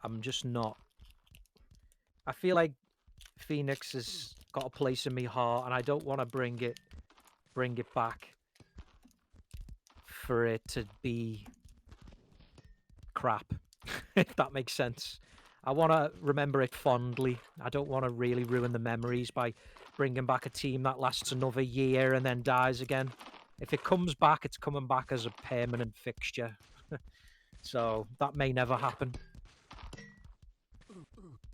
I'm just not. I feel like Phoenix has got a place in my heart, and I don't want to bring it back for it to be crap, if that makes sense. I want to remember it fondly. I don't want to really ruin the memories by bringing back a team that lasts another year and then dies again. If it comes back, it's coming back as a permanent fixture. So that may never happen.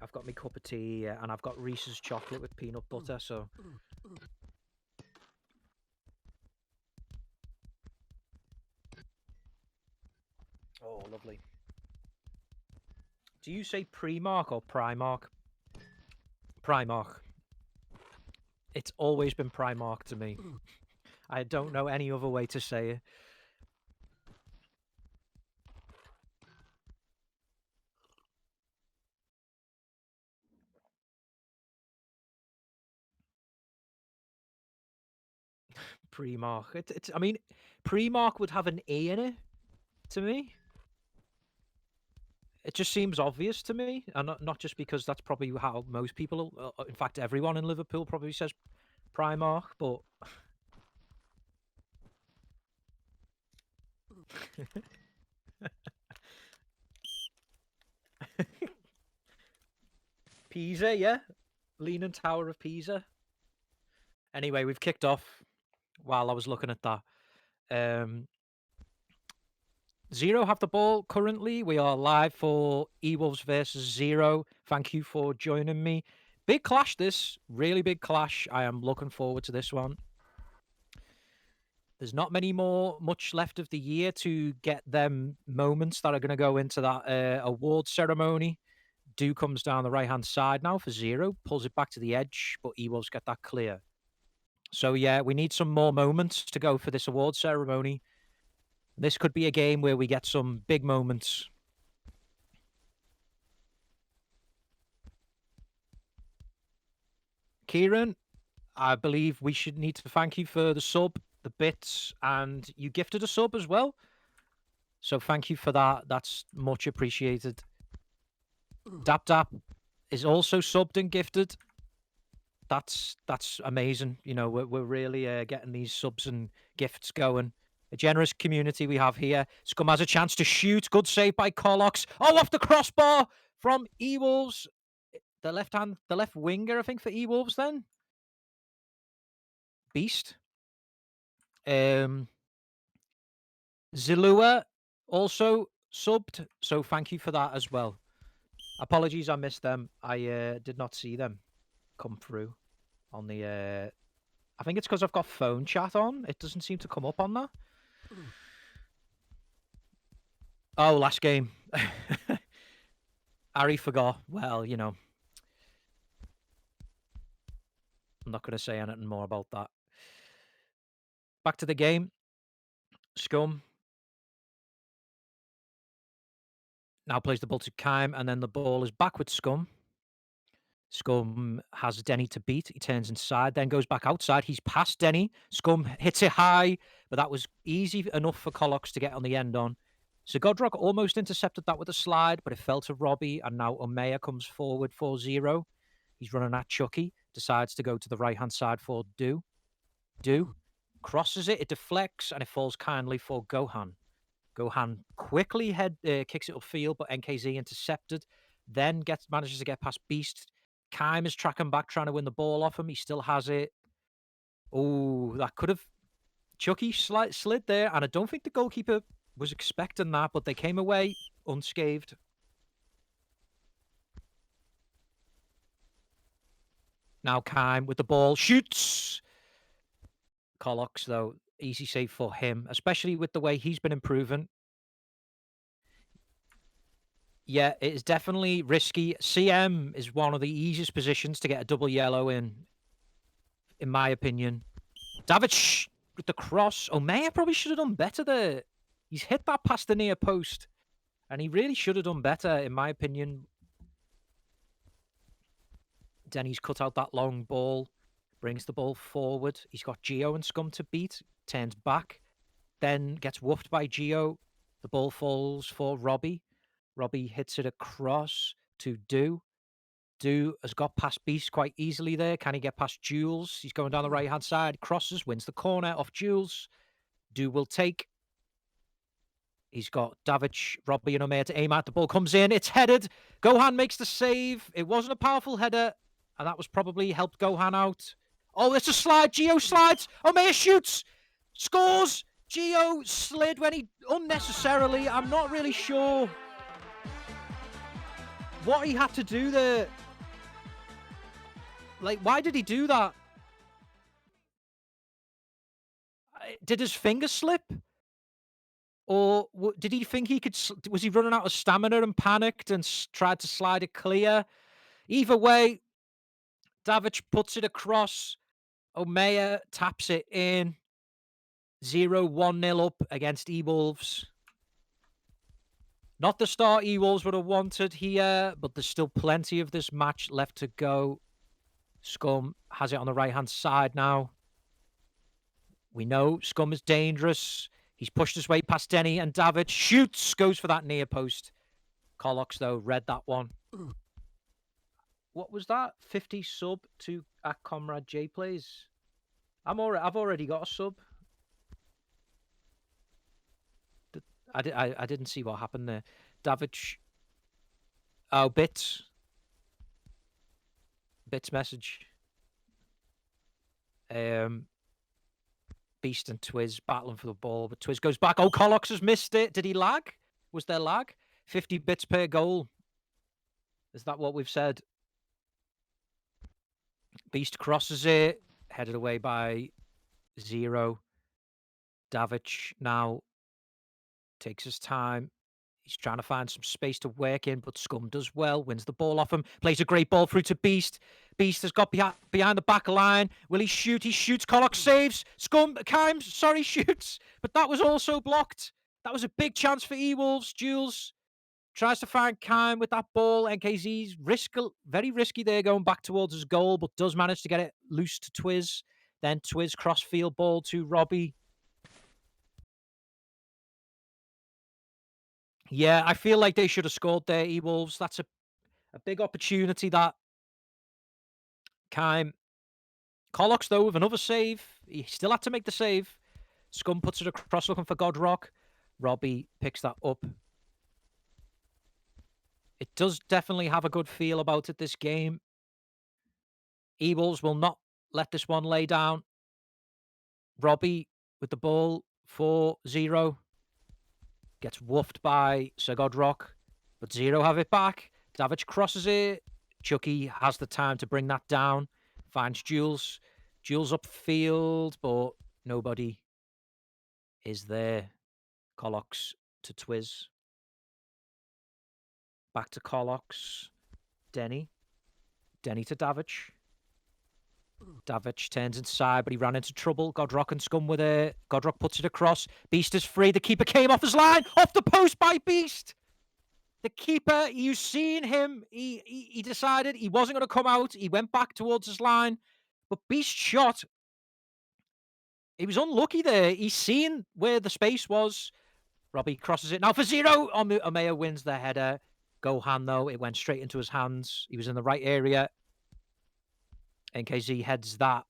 I've got my cup of tea and I've got Reese's chocolate with peanut butter, so... Oh, lovely. Do you say Primark or Primark? Primark. It's always been Primark to me. I don't know any other way to say it. Primark. I mean, Primark would have an E in it, to me. It just seems obvious to me, and not just because that's probably how most people, in fact, everyone in Liverpool probably says Primark, but... Pisa, yeah? Leaning Tower of Pisa. Anyway, we've kicked off while I was looking at that. Zero have the ball currently. We are live for eWolves versus Zero. Thank you for joining me. Big clash this. Really big clash. I am looking forward to this one. There's not much left of the year to get them moments that are going to go into that award ceremony. Do comes down the right-hand side now for Zero. Pulls it back to the edge, but eWolves get that clear. So, yeah, we need some more moments to go for this award ceremony. This could be a game where we get some big moments. Kieran, I believe we should need to thank you for the sub, the bits, and you gifted a sub as well. So thank you for that. That's much appreciated. Dap Dap is also subbed and gifted. That's amazing. You know, we're really getting these subs and gifts going. A generous community we have here. Scum has a chance to shoot. Good save by Collox. Oh, off the crossbar from eWolves. The left winger, I think, for eWolves then. Beast. Zilua also subbed, so thank you for that as well. Apologies, I missed them. I did not see them come through on the... I think it's because I've got phone chat on. It doesn't seem to come up on that. Oh, last game. Harry forgot. Well, you know. I'm not going to say anything more about that. Back to the game. Scum now plays the ball to Kime, and then the ball is back with Scum. Scum has Denny to beat. He turns inside, then goes back outside. He's past Denny. Scum hits it high, but that was easy enough for Collox to get on the end on. So Godrock almost intercepted that with a slide, but it fell to Robbie, and now Omeya comes forward for Zero. He's running at Chucky, decides to go to the right-hand side for Do. Do crosses it, it deflects, and it falls kindly for Gohan. Gohan quickly kicks it upfield, but NKZ intercepted. Then manages to get past Beast. Kime is tracking back, trying to win the ball off him. He still has it. Oh, that could have... Chucky slid there, and I don't think the goalkeeper was expecting that, but they came away unscathed. Now Kime with the ball. Shoots! Collox, though, easy save for him, especially with the way he's been improving. Yeah, it is definitely risky. CM is one of the easiest positions to get a double yellow in my opinion. Davic with the cross. Omeya probably should have done better there. He's hit that past the near post, and he really should have done better, in my opinion. Denny's cut out that long ball, brings the ball forward. He's got Gio and Scum to beat, turns back, then gets woofed by Gio. The ball falls for Robbie. Robbie hits it across to Do. Do has got past Beast quite easily there. Can he get past Jules? He's going down the right-hand side. Crosses, wins the corner off Jules. Do will take. He's got Davic, Robbie, and Omer to aim at. The ball comes in. It's headed. Gohan makes the save. It wasn't a powerful header, and that was probably helped Gohan out. Oh, it's a slide. Gio slides. Omer shoots. Scores. Gio slid when he unnecessarily. I'm not really sure what he had to do there. Like, why did he do that? Did his finger slip? Or did he think he could? Was he running out of stamina and panicked and tried to slide it clear? Either way, Davic puts it across. Omeya taps it in. 0-1-0 up against eWolves. Not the start eWolves would have wanted here, but there's still plenty of this match left to go. Scum has it on the right-hand side now. We know Scum is dangerous. He's pushed his way past Denny, and David shoots, goes for that near post. Colox, though, read that one. What was that? 50 sub to at Comrade J Plays. I've already got a sub. I didn't see what happened there. David. Oh, Bits message. Beast and Twiz battling for the ball, but Twiz goes back. Oh, Colox has missed it. Did he lag? Was there lag? 50 bits per goal. Is that what we've said? Beast crosses it, headed away by Zero. Davic now takes his time. He's trying to find some space to work in, but Scum does well, wins the ball off him, plays a great ball through to Beast. Beast has got behind the back line. Will he shoot? He shoots. Colox saves. Scum, Kimes, sorry, shoots. But that was also blocked. That was a big chance for eWolves. Jules tries to find Kime with that ball. NKZ's very risky there going back towards his goal, but does manage to get it loose to Twiz. Then Twiz cross-field ball to Robbie. Yeah, I feel like they should have scored there, eWolves. That's a big opportunity that Kime. Colox, though, with another save. He still had to make the save. Scum puts it across looking for Godrock. Robbie picks that up. It does definitely have a good feel about it, this game. eWolves will not let this one lay down. Robbie with the ball for Zero. Gets woofed by Sir Godrock, but Zero have it back. Davic crosses it. Chucky has the time to bring that down. Finds Jules. Jules upfield, but nobody is there. Colox to Twiz. Back to Colox. Denny. Denny to Davic. Davic turns inside, but he ran into trouble. Godrock and Scum with it. Godrock puts it across. Beast is free. The keeper came off his line. Off the post by Beast. The keeper, you seen him. He decided he wasn't going to come out. He went back towards his line. But Beast shot. He was unlucky there. He's seen where the space was. Robbie crosses it now for Zero. Omeya wins the header. Gohan, though, it went straight into his hands. He was in the right area. NKZ heads that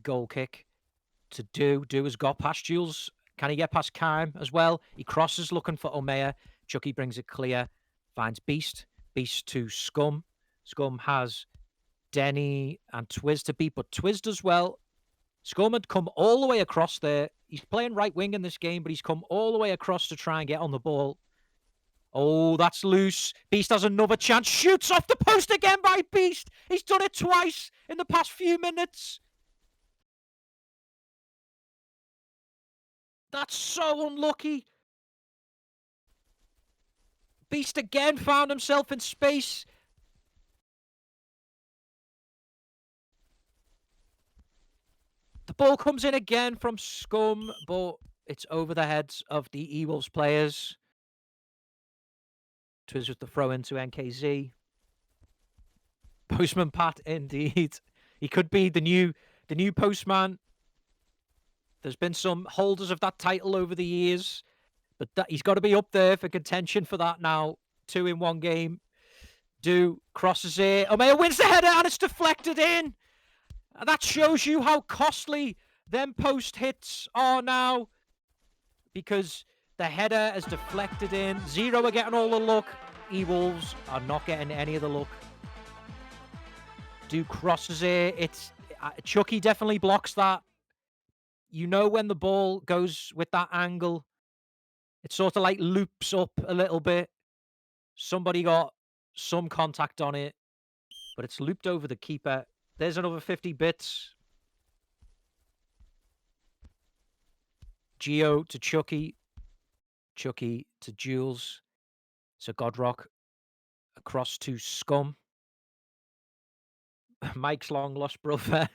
goal kick to Do. Do has got past Jules. Can he get past Kime as well? He crosses looking for Omeya. Chucky brings it clear. Finds Beast. Beast to Scum. Scum has Denny and Twiz to beat, but Twiz does well. Scum had come all the way across there. He's playing right wing in this game, but he's come all the way across to try and get on the ball. Oh, that's loose. Beast has another chance. Shoots off the post again by Beast. He's done it twice in the past few minutes. That's so unlucky. Beast again found himself in space. The ball comes in again from Scum, but it's over the heads of the eWolves players. Twiz with the throw into NKZ. Postman Pat, indeed. He could be the new postman. There's been some holders of that title over the years, but he's got to be up there for contention for that now. 2 in 1 game. Crosses it. Omea wins the header and it's deflected in. That shows you how costly them post hits are now, because the header has deflected in. Zero are getting all the luck. eWolves are not getting any of the luck. Crosses it. It's Chucky definitely blocks that. You know when the ball goes with that angle, it sort of like loops up a little bit. Somebody got some contact on it, but it's looped over the keeper. There's another 50 bits. Gio to Chucky. Chucky to Jules. So Godrock across to Scum. Mike's long lost brother.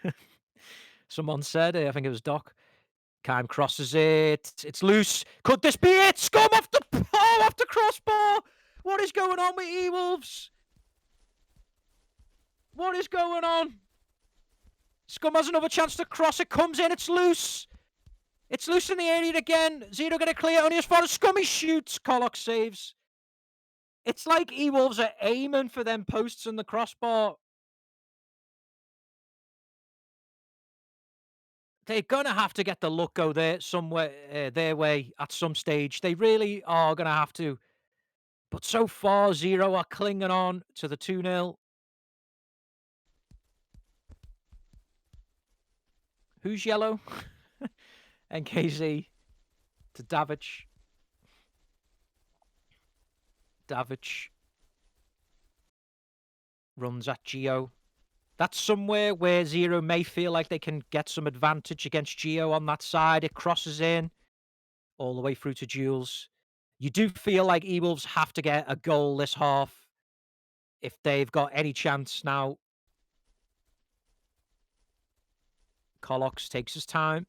Someone said, I think it was Doc. Kime crosses it. It's loose. Could this be it? Scum off the crossbar. What is going on with eWolves? What is going on? Scum has another chance to cross. It comes in. It's loose. It's loose in the area again. Zero going to clear only as far as Scummy shoots. Collock saves. It's like eWolves are aiming for them posts in the crossbar. They're going to have to get the luck go there somewhere their way at some stage. They really are going to have to. But so far, Zero are clinging on to the 2-0. Who's yellow? NKZ to Davic. Davic runs at Gio. That's somewhere where Zero may feel like they can get some advantage against Gio on that side. It crosses in all the way through to Jules. You do feel like eWolves have to get a goal this half if they've got any chance now. Collox takes his time.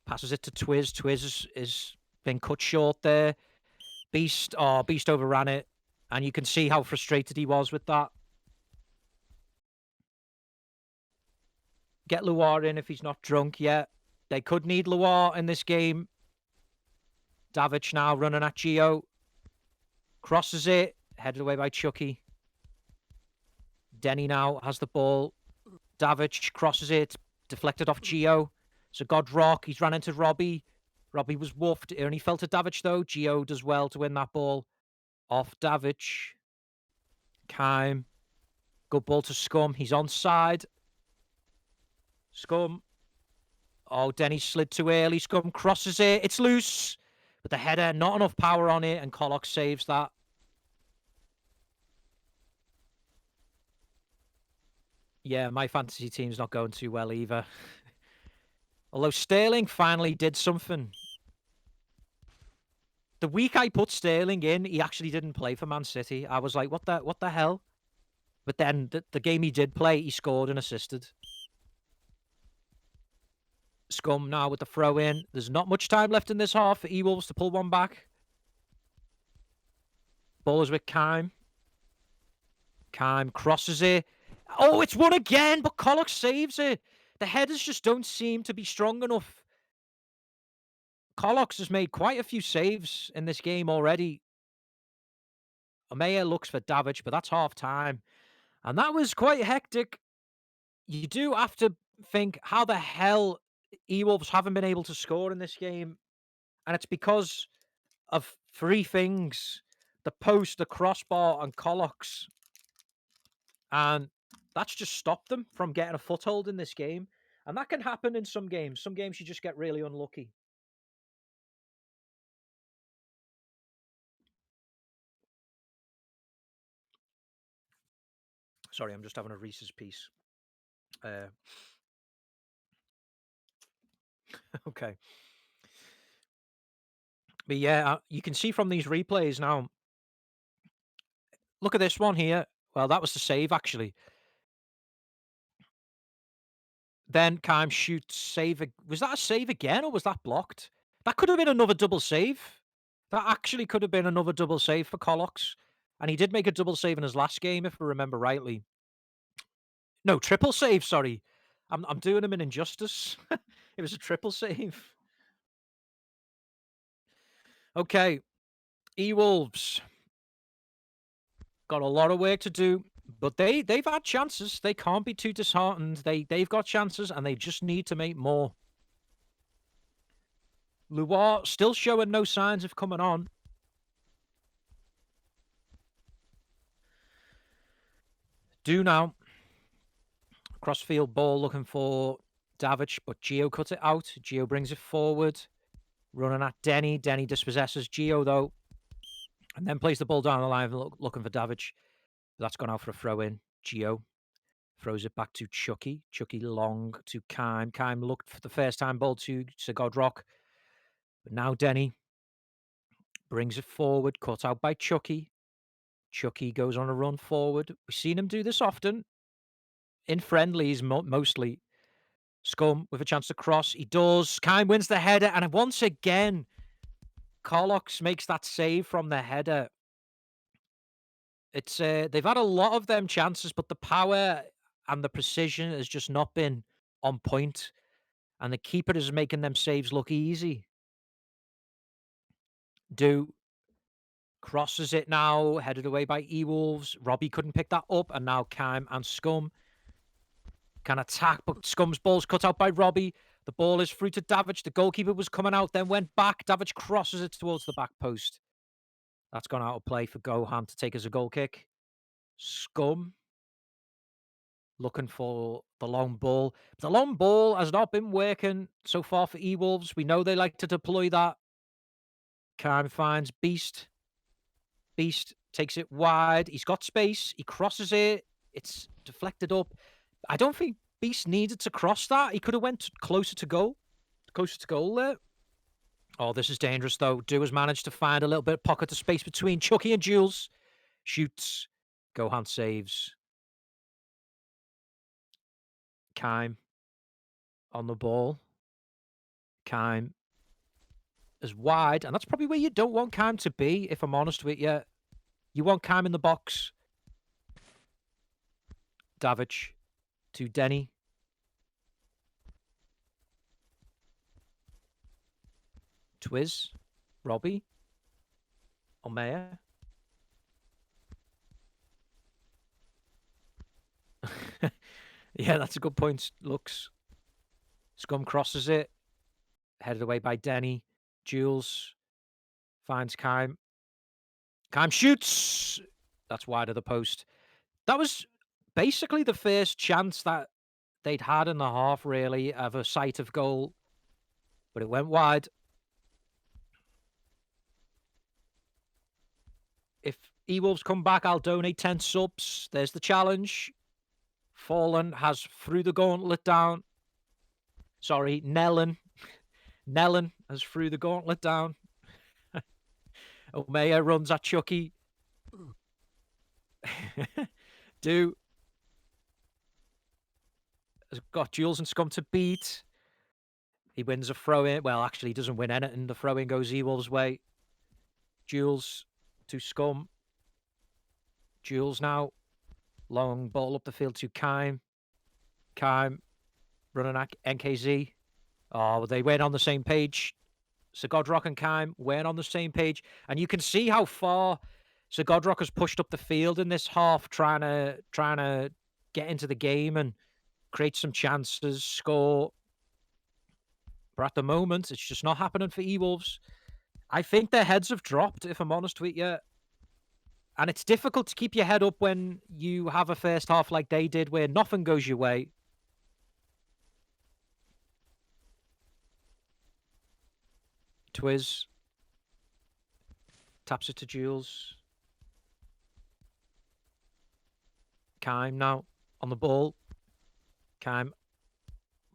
Passes it to Twiz. Twiz is been cut short there. Beast overran it. And you can see how frustrated he was with that. Get Loire in if he's not drunk yet. They could need Loire in this game. Davic now running at Gio. Crosses it. Headed away by Chucky. Denny now has the ball. Davic crosses it. Deflected off Gio. So Godrock, he's ran into Robbie. Robbie was woofed. It only fell to Davic though. Gio does well to win that ball. Off Davic. Kime. Good ball to Scum. He's onside. Scum. Oh, Denny slid too early. Scum crosses it. It's loose. But the header, not enough power on it, and Collock saves that. Yeah, my fantasy team's not going too well either. Although Sterling finally did something. The week I put Sterling in, he actually didn't play for Man City. I was like, what the hell? But then the game he did play, he scored and assisted. Scum now with the throw in. There's not much time left in this half for eWolves to pull one back. Ball is with Kime. Kime crosses it. Oh, it's one again, but Collock saves it. The headers just don't seem to be strong enough. Collox has made quite a few saves in this game already. Omea looks for Davic, but that's half time. And that was quite hectic. You do have to think, how the hell eWolves haven't been able to score in this game? And it's because of three things: the post, the crossbar, and Collox. And that's just stopped them from getting a foothold in this game. And that can happen in some games. Some games you just get really unlucky. Sorry, I'm just having a Reese's piece. Okay. But yeah, you can see from these replays now. Look at this one here. Well, that was the save, actually. Then Kime shoots, save. Was that a save again, or was that blocked? That could have been another double save. That actually could have been another double save for Collox. And he did make a double save in his last game, if I remember rightly. No, triple save, sorry. I'm doing him an injustice. It was a triple save. Okay. eWolves. got a lot of work to do, but they've had chances. They can't be too disheartened. They've got chances, and they just need to make more. Loire still showing no signs of coming on. Do now. Crossfield ball looking for Davic, but Gio cut it out. Gio brings it forward. Running at Denny. Denny dispossesses Gio, though, and then plays the ball down the line looking for Davic. That's gone out for a throw-in. Gio throws it back to Chucky. Chucky long to Kime. Kime looked for the first time ball to Godrock. But now Denny brings it forward, cut out by Chucky. Chucky goes on a run forward. We've seen him do this often. In friendlies, mostly. Scum with a chance to cross. He does. Kime wins the header. And once again, Carlox makes that save from the header. It's they've had a lot of them chances, but the power and the precision has just not been on point. And the keeper is making them saves look easy. Do crosses it now, headed away by eWolves. Robbie couldn't pick that up, and now Kime and Scum can attack, but Scum's ball's cut out by Robbie. The ball is through to Davic. The goalkeeper was coming out, then went back. Davic crosses it towards the back post. That's gone out of play for Gohan to take as a goal kick. Scum looking for the long ball. The long ball has not been working so far for eWolves. We know they like to deploy that. Kime finds Beast. Beast takes it wide. He's got space. He crosses it. It's deflected up. I don't think Beast needed to cross that. He could have went closer to goal. Closer to goal there. Oh, this is dangerous, though. Do has managed to find a little bit of pocket of space between Chucky and Jules. Shoots. Gohan saves. Kime on the ball. Kime is wide, and that's probably where you don't want Kime to be, if I'm honest with you. You want Kime in the box. Davic to Denny. Twiz. Robbie. Omea. Yeah, that's a good point. Looks. Scum crosses it. Headed away by Denny. Jules finds Kime. Kime shoots. That's wide of the post. That was basically the first chance that they'd had in the half, really, of a sight of goal. But it went wide. If eWolves come back, I'll donate 10 subs. There's the challenge. Fallen has threw the gauntlet down. Sorry, Nellen. Nellen has threw the gauntlet down. Omea runs at Chucky. Do has got Jules and Scum to beat. He wins a throw-in. Well, actually, he doesn't win anything. The throw-in goes eWolves' way. Jules to Scum. Jules now. Long ball up the field to Kime. Kime running at NKZ. Oh, they weren't on the same page. Sir Godrock and Kime weren't on the same page. And you can see how far Sir Godrock has pushed up the field in this half, trying to get into the game and create some chances, score. But at the moment, it's just not happening for eWolves. I think their heads have dropped, if I'm honest with you. And it's difficult to keep your head up when you have a first half like they did, where nothing goes your way. Twiz taps it to Jules. Kime now on the ball. Kime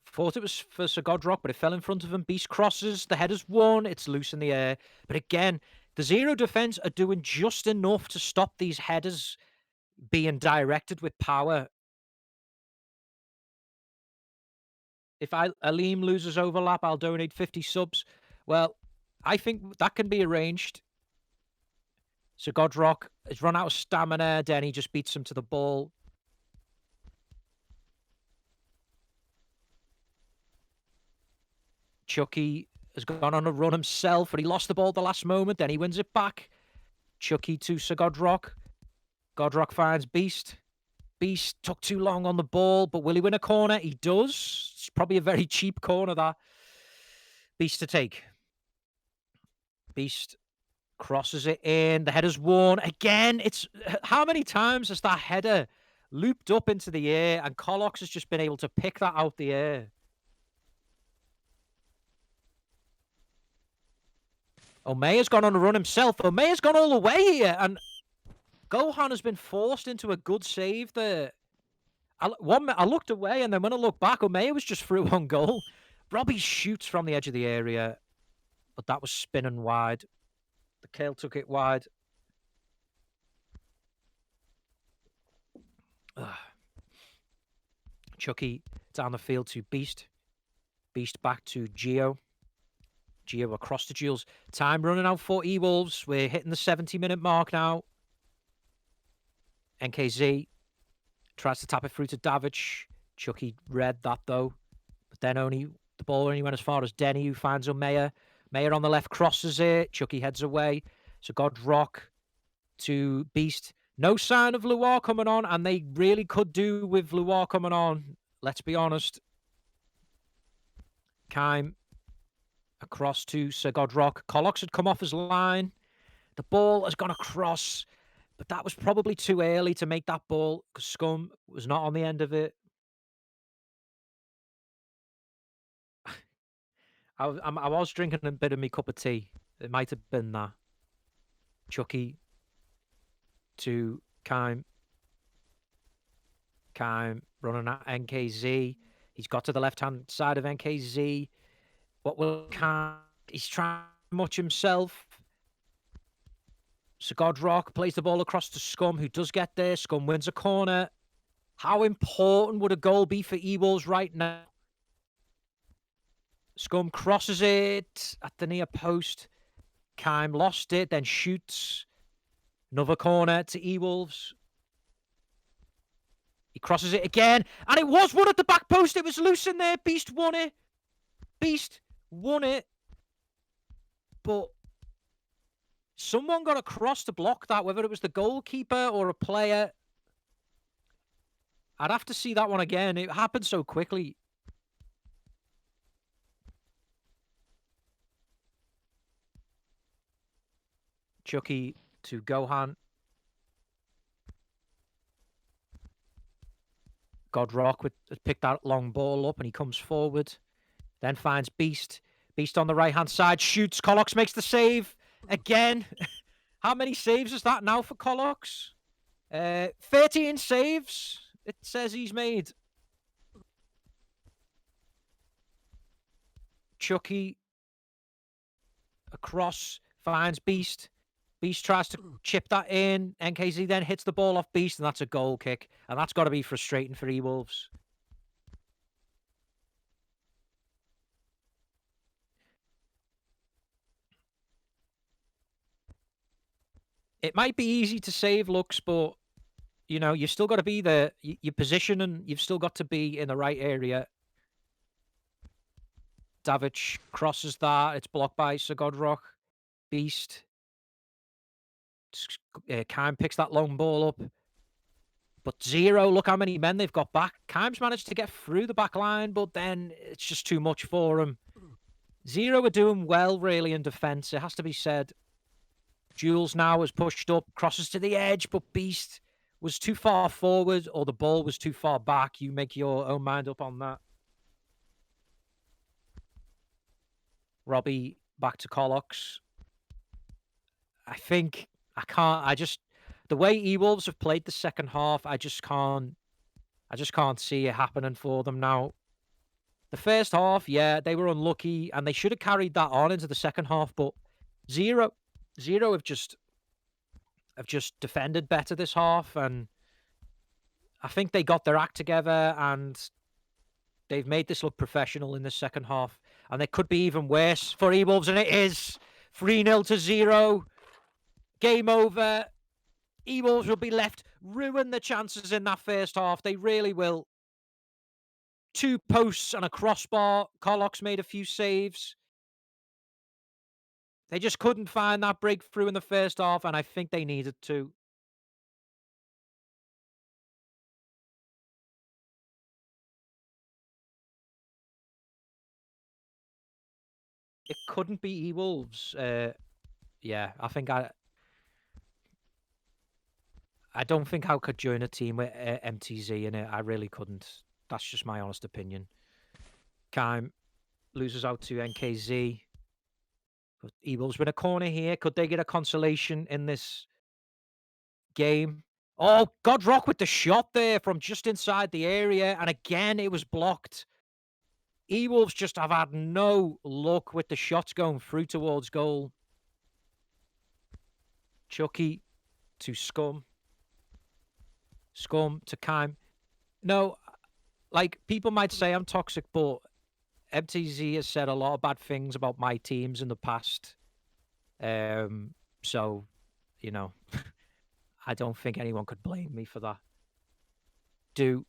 thought it was for Sir Godrock, but it fell in front of him. Beast crosses. The header's won. It's loose in the air. But again, the zero defense are doing just enough to stop these headers being directed with power. If Aleem loses overlap, I'll donate 50 subs. Well, I think that can be arranged. So Godrock has run out of stamina. Denny just beats him to the ball. Chucky has gone on a run himself, but he lost the ball at the last moment. Then he wins it back. Chucky to Sir Godrock. Godrock finds Beast. Beast took too long on the ball, but will he win a corner? He does. It's probably a very cheap corner, that. Beast to take. Beast crosses it in. The header's won. Again, it's how many times has that header looped up into the air and Collox has just been able to pick that out the air? Omeya's gone on a run himself. Omeya's gone all the way here, and Gohan has been forced into a good save there. I looked away, and then when I looked back, Omeya was just through on goal. Robbie shoots from the edge of the area, but that was spinning wide. The Kale took it wide. Ugh. Chucky down the field to Beast. Beast back to Geo. Geo across to Jules. Time running out for eWolves. We're hitting the 70-minute mark now. NKZ tries to tap it through to Davic. Chucky read that, though. But then the ball only went as far as Denny, who finds Omeya. Meyer on the left crosses it. Chucky heads away. So Godrock to Beast. No sign of Luar coming on, and they really could do with Luar coming on. Let's be honest. Kime across to Sir Godrock. Collox had come off his line. The ball has gone across, but that was probably too early to make that ball because Scum was not on the end of it. I was drinking a bit of me cup of tea. It might have been that. Chucky to Kime. Kime running at NKZ. He's got to the left-hand side of NKZ. What will Kime? He's trying much himself. So Godrock plays the ball across to Scum, who does get there. Scum wins a corner. How important would a goal be for eWolves right now? Scum crosses it at the near post. Kime lost it, then shoots. Another corner to eWolves. He crosses it again, and it was one at the back post. It was loose in there. Beast won it. Beast won it. But someone got across to block that, whether it was the goalkeeper or a player. I'd have to see that one again. It happened so quickly. Chucky to Gohan. Godrock had picked that long ball up and he comes forward. Then finds Beast. Beast on the right-hand side. Shoots. Collox makes the save. Again. How many saves is that now for Collox? 13 saves, it says he's made. Chucky across, finds Beast. Beast tries to chip that in. NKZ then hits the ball off Beast, and that's a goal kick. And that's got to be frustrating for eWolves. It might be easy to save looks, but, you know, you've still got to be there. Your position, and you've still got to be in the right area. Davic crosses that. It's blocked by Sir Godrock. Beast. Kime picks that long ball up. But Zero, look how many men they've got back. Kime's managed to get through the back line, but then it's just too much for him. Zero are doing well, really, in defence. It has to be said. Jules now has pushed up, crosses to the edge, but Beast was too far forward or the ball was too far back. You make your own mind up on that. Robbie back to Collox. The way eWolves have played the second half, I just can't see it happening for them now. The first half, yeah, they were unlucky and they should have carried that on into the second half, but Zero have just defended better this half, and I think they got their act together and they've made this look professional in the second half. And it could be even worse for eWolves, and it is 3-0 to 0. Game over. eWolves will be left, ruin the chances in that first half. They really will. 2 posts and a crossbar. Collox made a few saves. They just couldn't find that breakthrough in the first half, and I think they needed to. It couldn't be eWolves. Yeah, I don't think I could join a team with MTZ in it. I really couldn't. That's just my honest opinion. Kime loses out to NKZ. But eWolves win a corner here. Could they get a consolation in this game? Oh, Godrock with the shot there from just inside the area. And again, it was blocked. eWolves just have had no luck with the shots going through towards goal. Chucky to Scum. Scum to Kime. No, like, people might say I'm toxic, but MTZ has said a lot of bad things about my teams in the past. So, you know, I don't think anyone could blame me for that. Do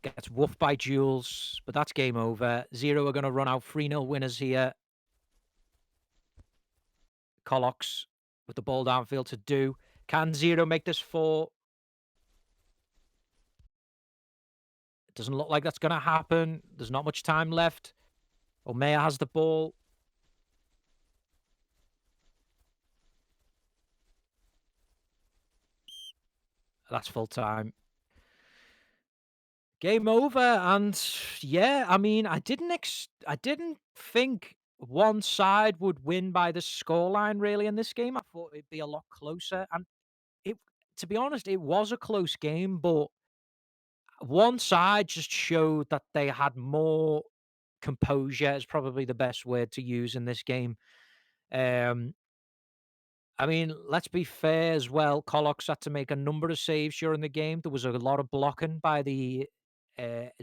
gets woofed by Jules, but that's game over. Zero are going to run out 3-0 winners here. Colox with the ball downfield to do. Can Zero make this 4? It doesn't look like that's going to happen. There's not much time left. Omeya has the ball. That's full time. Game over, and yeah, I mean, I didn't think one side would win by the scoreline really in this game. I thought it'd be a lot closer, and it, to be honest, it was a close game, but one side just showed that they had more composure. Is probably the best word to use in this game. Um, I mean, let's be fair as well. Colox had to make a number of saves during the game. There was a lot of blocking by the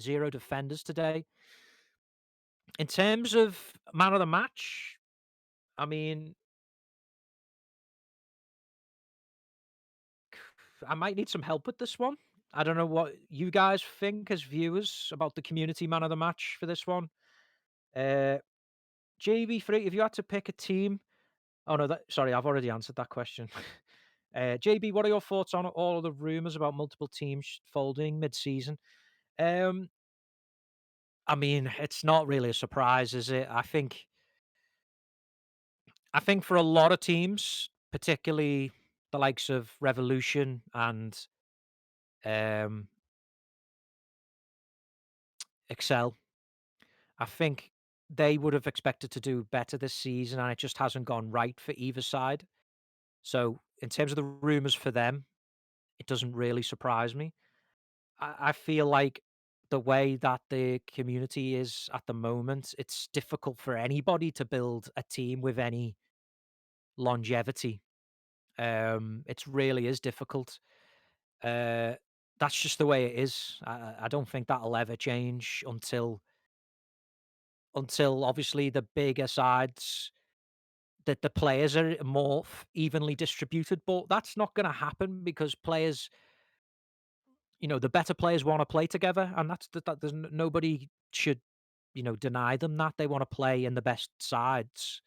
Zero defenders today. In terms of man of the match, I mean, I might need some help with this one. I don't know what you guys think as viewers about the community man of the match for this one. Uh, JB3, if you had to pick a team, oh no, sorry, I've already answered that question. JB, what are your thoughts on all of the rumors about multiple teams folding mid-season? Um, I mean, it's not really a surprise, is it? I think for a lot of teams, particularly the likes of Revolution and um, Excel, I think they would have expected to do better this season, and it just hasn't gone right for either side. So, in terms of the rumors for them, it doesn't really surprise me. I feel like the way that the community is at the moment, it's difficult for anybody to build a team with any longevity. It really is difficult. Uh, that's just the way it is. I don't think that'll ever change until obviously the bigger sides that the players are more evenly distributed. But that's not going to happen because players, the better players want to play together, and there's nobody should deny them that they want to play in the best sides.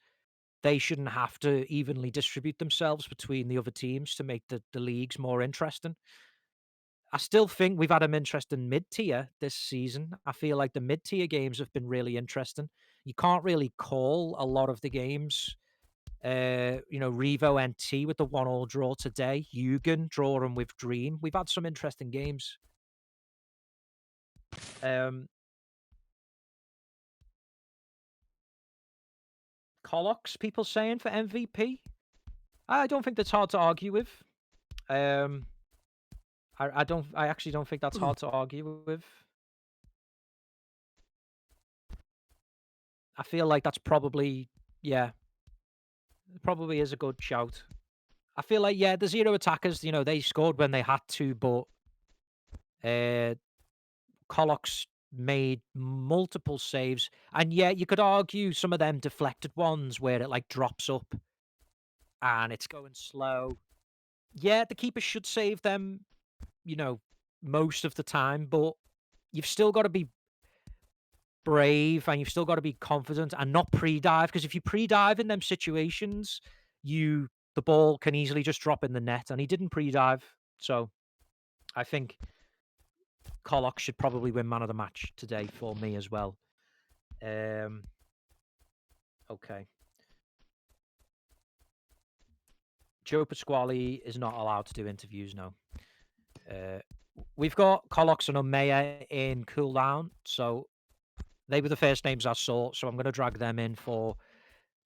They shouldn't have to evenly distribute themselves between the other teams to make the leagues more interesting. I still think we've had an interesting mid-tier this season. I feel like the mid-tier games have been really interesting. You can't really call a lot of the games. Revo NT with the 1-1 draw today. Yugen drawing with Dream. We've had some interesting games. Um, Colox, people saying for MVP. I don't think that's hard to argue with. Um, I actually don't think that's hard to argue with. I feel like that's probably, yeah, it probably is a good shout. I feel like, yeah, the zero attackers, they scored when they had to, but uh, Colox made multiple saves. And yeah, you could argue some of them deflected ones where it like drops up and it's going slow. Yeah, the keeper should save them, you know, most of the time, but you've still got to be brave and you've still got to be confident and not pre-dive, because if you pre-dive in them situations, the ball can easily just drop in the net, and he didn't pre-dive. So I think Colox should probably win man of the match today for me as well. Um, Okay. Joe Pasquale is not allowed to do interviews now. Uh, we've got Colox and Omeya in cooldown, so they were the first names I saw, so I'm going to drag them in for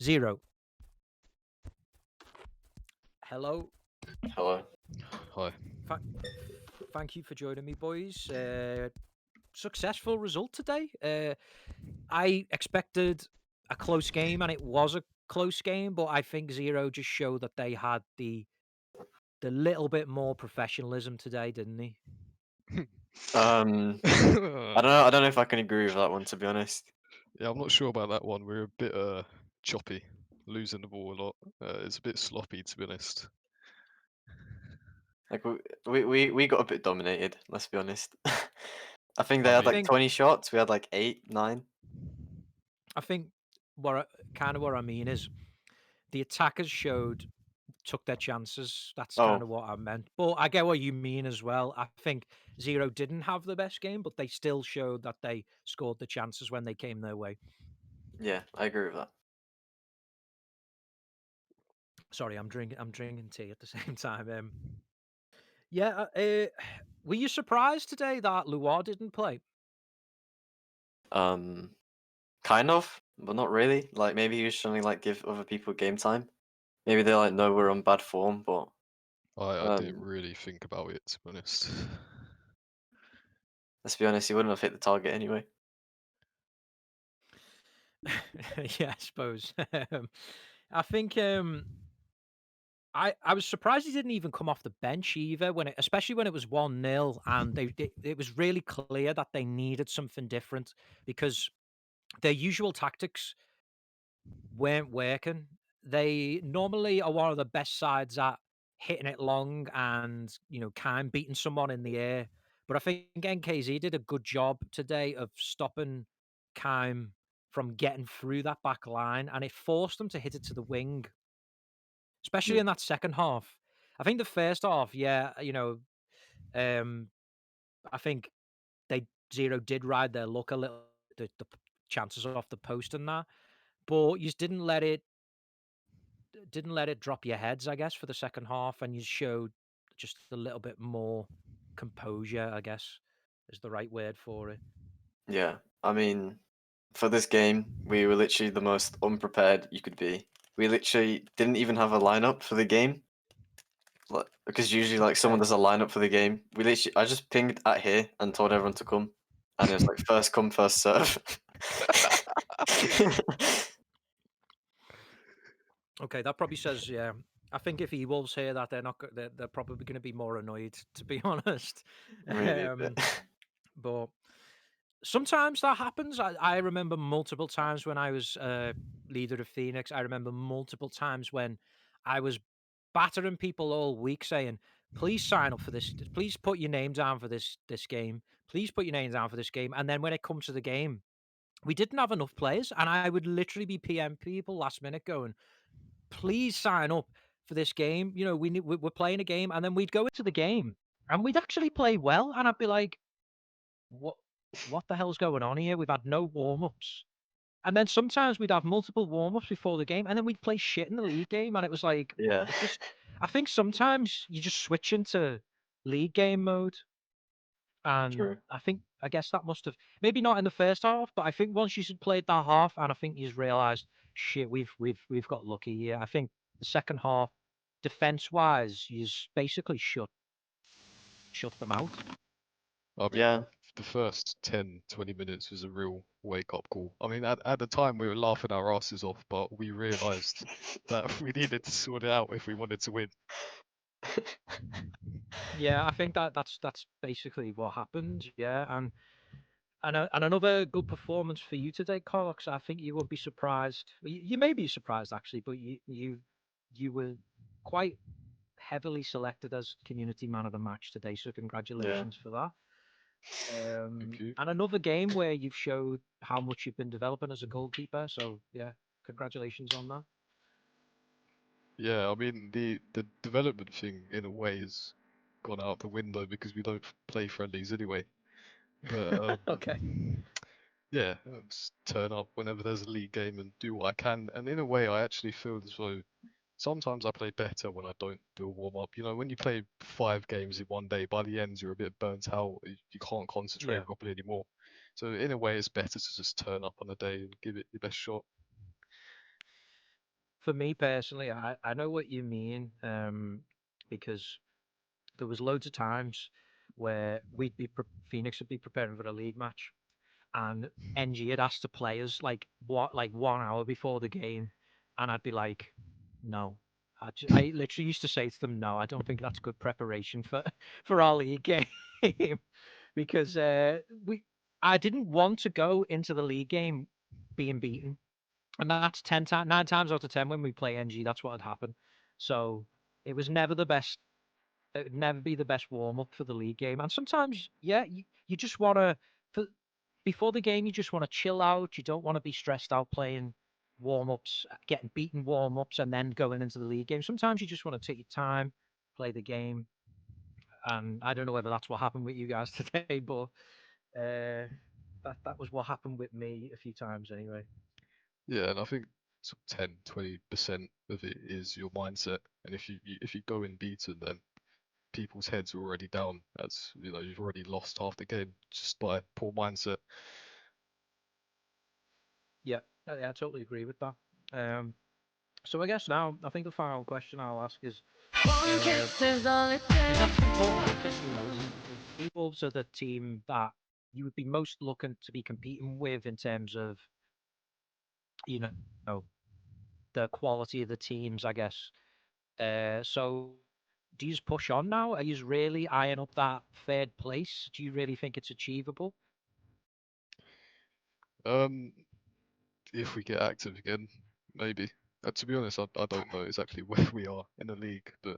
Zero. Hello. Hello. Hi. Thank you for joining me, boys. Successful result today. I expected a close game, and it was a close game, but I think Zero just showed that they had the little bit more professionalism today, didn't they? I don't know if I can agree with that one, to be honest. Yeah, I'm not sure about that one. We're a bit choppy, losing the ball a lot. It's a bit sloppy, to be honest. Like we got a bit dominated. Let's be honest. I think they I had mean, like 20 shots. We had like 8, 9. I think what I mean is the attackers took their chances. That's kind Oh, of what I meant. But I get what you mean as well. I think Zero didn't have the best game, but they still showed that they scored the chances when they came their way. yeah, I agree with that. Sorry, I'm drinking tea at the same time. Yeah, were you surprised today that Luar didn't play? Um, kind of, but not really. Like maybe he was trying to like give other people game time. Maybe they like know we're on bad form, but I didn't um, really think about it, to be honest. let's be honest, he wouldn't have hit the target anyway. Yeah, I suppose. I think I was surprised he didn't even come off the bench either especially when it was 1-0 and it was really clear that they needed something different because their usual tactics weren't working. They normally are one of the best sides at hitting it long and, kind beating someone in the air. But I think NKZ did a good job today of stopping Kime from getting through that back line, and it forced them to hit it to the wing, especially Mm. in that second half. I think the first half, yeah, I think they Zero did ride their luck a little, the chances off the post and that, but you just didn't let it drop your heads, I guess, for the second half, and you showed just a little bit more composure, I guess, is the right word for it. Yeah, I mean, for this game, we were literally the most unprepared you could be. We literally didn't even have a lineup for the game. Like, because usually, like, someone Okay. does a lineup for the game. I just pinged at here and told everyone to come, and it was like first come, first serve. Okay, that probably says, yeah. I think if eWolves hear that, they're probably going to be more annoyed, to be honest. Maybe a bit. But sometimes that happens. I remember multiple times when I was leader of Phoenix. I remember multiple times when I was battering people all week saying, please sign up for this. Please put your name down for this game. Please put your name down for this game. And then when it comes to the game, we didn't have enough players. And I would literally be PM people last minute going, please sign up for this game. We're playing a game. And then we'd go into the game and we'd actually play well. And I'd be like, what what the hell's going on here? We've had no warm-ups. And then sometimes we'd have multiple warm-ups before the game, and then we'd play shit in the league game, and it was like Yeah, it just I think sometimes you just switch into league game mode. And true. I guess that must have maybe not in the first half, but I think once you played that half, and I think you realised, shit, we've got lucky here. I think the second half, defense wise, you basically shut them out. I mean, Yeah, the first 10, 20 minutes was a real wake-up call. I mean, at the time, we were laughing our asses off, but we realised that we needed to sort it out if we wanted to win. Yeah, I think that's basically what happened. Yeah, and another good performance for you today, Cox. I think you would be surprised. You may be surprised actually, but you were quite heavily selected as community man of the match today. So yeah, congratulations for that. Thank you. And another game where you've showed how much you've been developing as a goalkeeper. So yeah, congratulations on that. Yeah, I mean, the development thing, in a way, has gone out the window because we don't play friendlies anyway. But Okay. yeah, just turn up whenever there's a league game and do what I can. And in a way, I actually feel as though sometimes I play better when I don't do a warm up. You know, when you play 5 games in one day, by the end you're a bit burnt out. You can't concentrate Yeah. properly anymore. So in a way, it's better to just turn up on a day and give it your best shot. For me personally, I know what you mean, because there was loads of times where Phoenix would be preparing for a league match, and NG had asked to play us like 1 hour before the game, and I'd be like, no. I literally used to say to them, no, I don't think that's good preparation for for our league game, because I didn't want to go into the league game being beaten, and that's 9 times out of 10 when we play NG, that's what had happened. So it was never the best. It would never be the best warm up for the league game. And sometimes, yeah, you just want to, before the game, you just want to chill out. You don't want to be stressed out playing warm ups, getting beaten warm ups, and then going into the league game. Sometimes you just want to take your time, play the game. And I don't know whether that's what happened with you guys today, but that was what happened with me a few times anyway. Yeah, and I think sort of 10-20% of it is your mindset. And if you go in beaten, then people's heads are already down. As you know, you've already lost half the game just by poor mindset. Yeah, I totally agree with that. So I guess now, I think the final question I'll ask is, One kiss is all it is that takes. important to you? Eagles are the team that you would be most looking to be competing with in terms of, you know, the quality of the teams, I guess. So do you just push on now? Are you really eyeing up that third place? Do you really think it's achievable? Um, if we get active again, maybe. To be honest, I don't know exactly where we are in the league, but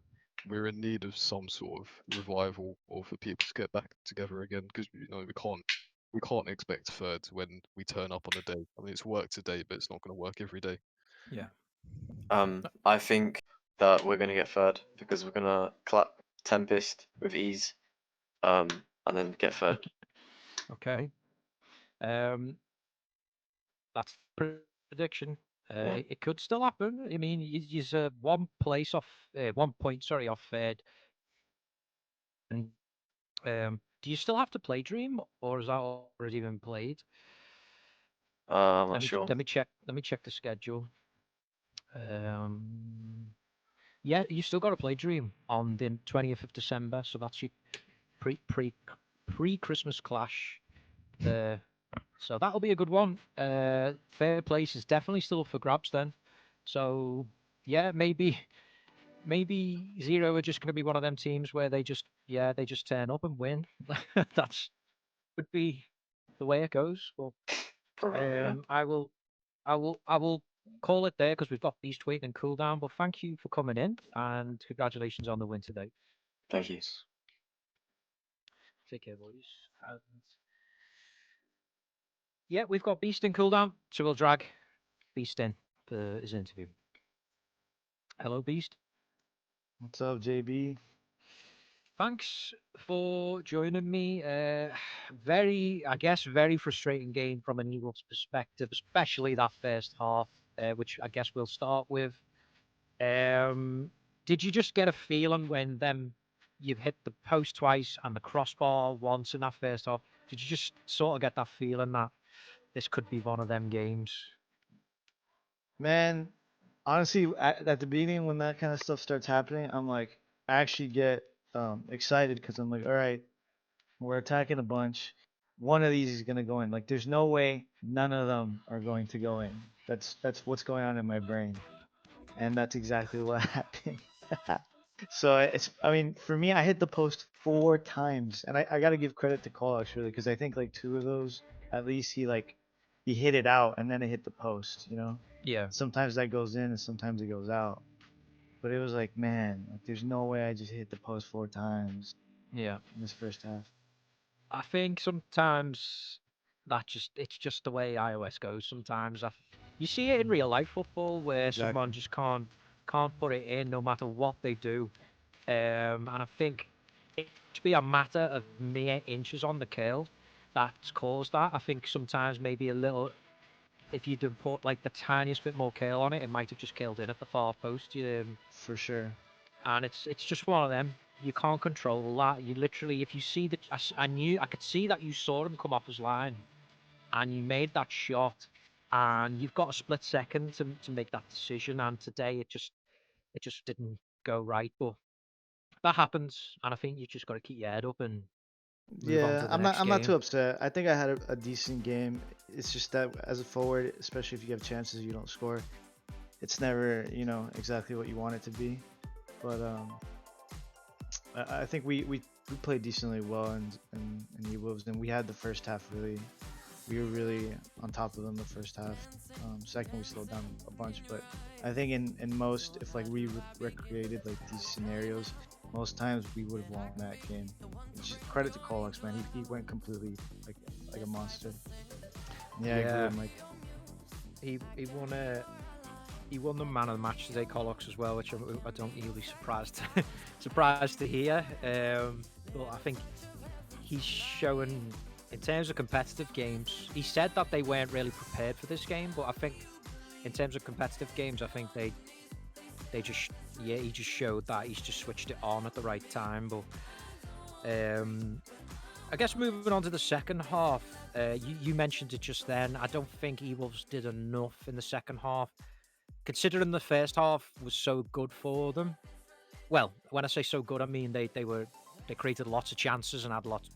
we're in need of some sort of revival or for people to get back together again because you know we can't expect third when we turn up on a day. I mean, it's work today, but it's not going to work every day. Yeah. I think that we're gonna get third because we're gonna clap Tempest with ease, and then get third. Okay. Um, that's prediction. Yeah. It could still happen. I mean, you're 1 place off, 1 point, sorry, off third. And do you still have to play Dream, or is that already been played? I'm not sure. Let me check. Let me check the schedule. Um, yeah, you still got to play Dream on the 20th of December, so that's your pre Christmas clash. So that'll be a good one. Third place is definitely still up for grabs then. So yeah, maybe Zero are just going to be one of them teams where they just turn up and win. That's would be the way it goes. But Probably, yeah. I will call it there because we've got Beast Week and Cooldown. But thank you for coming in and congratulations on the win today. Thank you. Take care, boys. And yeah, we've got Beast and Cooldown, so we'll drag Beast in for his interview. Hello, Beast. What's up, JB? Thanks for joining me. I guess, very frustrating game from an Eagles perspective, especially that first half, which I guess we'll start with. Did you just get a feeling when you've hit the post twice and the crossbar once in that first half? Did you just sort of get that feeling that this could be one of them games? Man, honestly, at the beginning when that kind of stuff starts happening, I'm like, I actually get excited because I'm like, all right, we're attacking a bunch. One of these is gonna go in. Like, there's no way none of them are going to go in. That's what's going on in my brain, and that's exactly what happened. So I mean, for me, I hit the post 4 times, and I gotta give credit to Cole actually, because I think like 2 of those, at least he hit it out, and then it hit the post. Yeah, Sometimes that goes in, and sometimes it goes out. But it was like, man, like there's no way I just hit the post 4 times yeah. in this first half. I think sometimes it's just the way iOS goes. Sometimes you see it in real life football where someone Exactly. just can't put it in no matter what they do. And I think it should be a matter of mere inches on the curl. that's caused that. I think sometimes maybe a little, if you'd have put like the tiniest bit more curl on it, it might have just killed in at the far post. For sure. And it's just one of them. You can't control that. You literally, if you see that, I could see that you saw him come off his line, and you made that shot, and you've got a split second to make that decision. And today it just didn't go right. But that happens, and I think you just got to keep your head up and move on Yeah, to the next I'm not too game. upset. I think I had a decent game. It's just that as a forward, especially if you have chances you don't score, it's never, exactly what you want it to be. But I think we played decently well in eWolves, and we had the first half really. We were really on top of them the first half. Second, we slowed down a bunch, but I think in most, if like we recreated like these scenarios, most times we would have won that game. It's just credit to Colox, man. He went completely like a monster. Yeah, I agree Yeah. with Mike. He won the man of the match today, Colox, as well, which I don't really surprised to hear. But I think he's showing, in terms of competitive games, he said that they weren't really prepared for this game, but I think in terms of competitive games, I think they just, yeah, he just showed that he's just switched it on at the right time. But I guess moving on to the second half, you mentioned it just then. I don't think eWolves did enough in the second half, considering the first half was so good for them. Well, when I say so good, I mean they created lots of chances and had lots.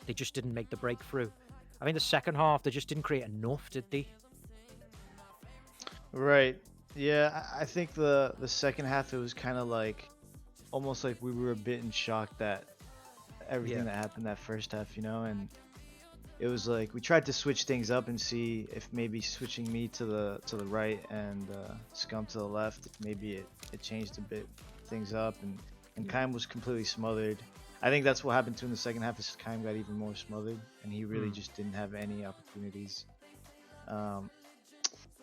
They just didn't make the breakthrough. I mean, the second half they just didn't create enough, did they? Right. Yeah, I think the second half it was kind of like almost like we were a bit in shock that everything Yeah. that happened that first half, and it was like we tried to switch things up and see if maybe switching me to the right and Scum to the left, if maybe it changed a bit things up, and Kaim was completely smothered. I think that's what happened to him in the second half. Is Kaim got even more smothered, and he really just didn't have any opportunities. Um,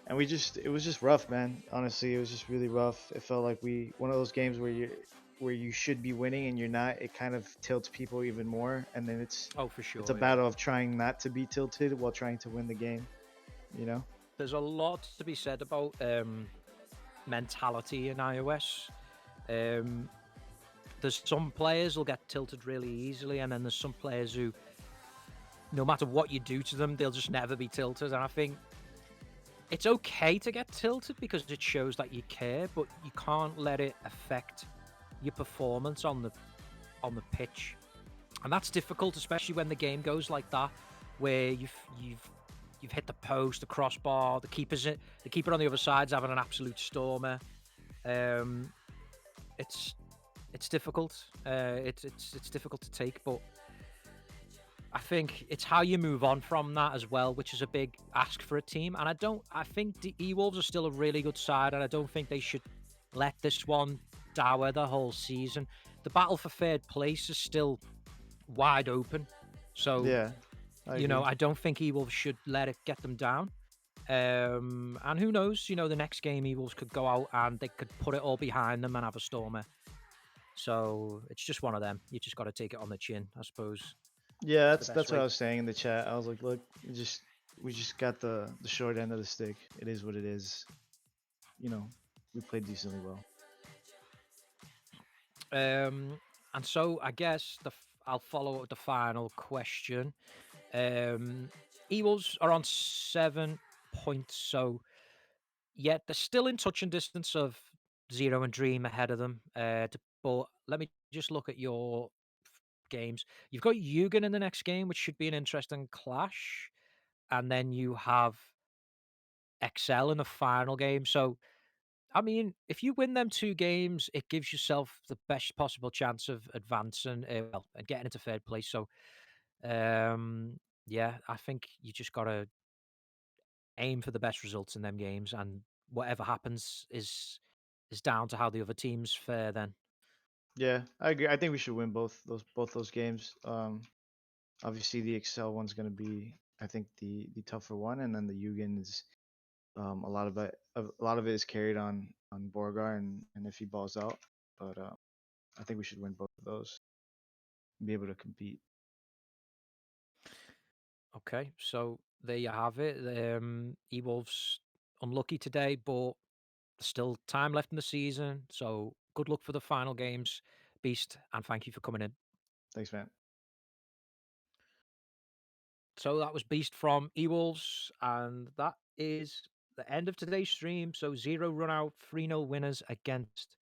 and it was just rough, man. Honestly, it was just really rough. It felt like one of those games where you should be winning and you're not. It kind of tilts people even more, and then Oh, for sure. it's a Yeah. battle of trying not to be tilted while trying to win the game. You know? There's a lot to be said about mentality in iOS. Um, there's some players will get tilted really easily, and then there's some players who, no matter what you do to them, they'll just never be tilted. And I think it's okay to get tilted because it shows that you care, but you can't let it affect your performance on the pitch. And that's difficult, especially when the game goes like that, where you've hit the post, the crossbar, the keeper on the other side's having an absolute stormer. It's difficult. It's difficult to take, but I think it's how you move on from that as well, which is a big ask for a team. And I think the eWolves are still a really good side, and I don't think they should let this one dour the whole season. The battle for third place is still wide open. So, Yeah. I agree. I don't think eWolves should let it get them down. And who knows, the next game eWolves could go out and they could put it all behind them and have a stormer. So it's just one of them. You just got to take it on the chin, I suppose. Yeah, It's the that's best what I way. was saying in the chat. I was like, look, we just got the short end of the stick. It is what it is. We played decently well. And so I guess I'll follow up with the final question. Eagles are on 7 points, so yet they're still in touch and distance of Zero and Dream ahead of them. But let me just look at your games. You've got Yugen in the next game, which should be an interesting clash, and then you have Excel in the final game. So I mean, if you win them 2 games, it gives yourself the best possible chance of advancing, and getting into third place. So, yeah, I think you just gotta aim for the best results in them games, and whatever happens is down to how the other teams fare. Then, Yeah, I agree. I think we should win both those games. Obviously the Excel one's gonna be, I think, the tougher one, and then the Yugen is a lot of it is carried on Borgar, and if he balls out, but I think we should win both of those and be able to compete. Okay, so there you have it. eWolves unlucky today, but there's still time left in the season. So good luck for the final games, Beast, and thank you for coming in. Thanks, man. So that was Beast from eWolves, and that is the end of today's stream. So 0 run out, 3-0 winners against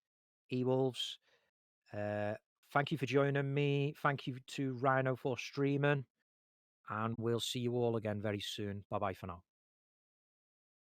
eWolves. Thank you for joining me. Thank you to Rhino for streaming, and we'll see you all again very soon. Bye bye for now.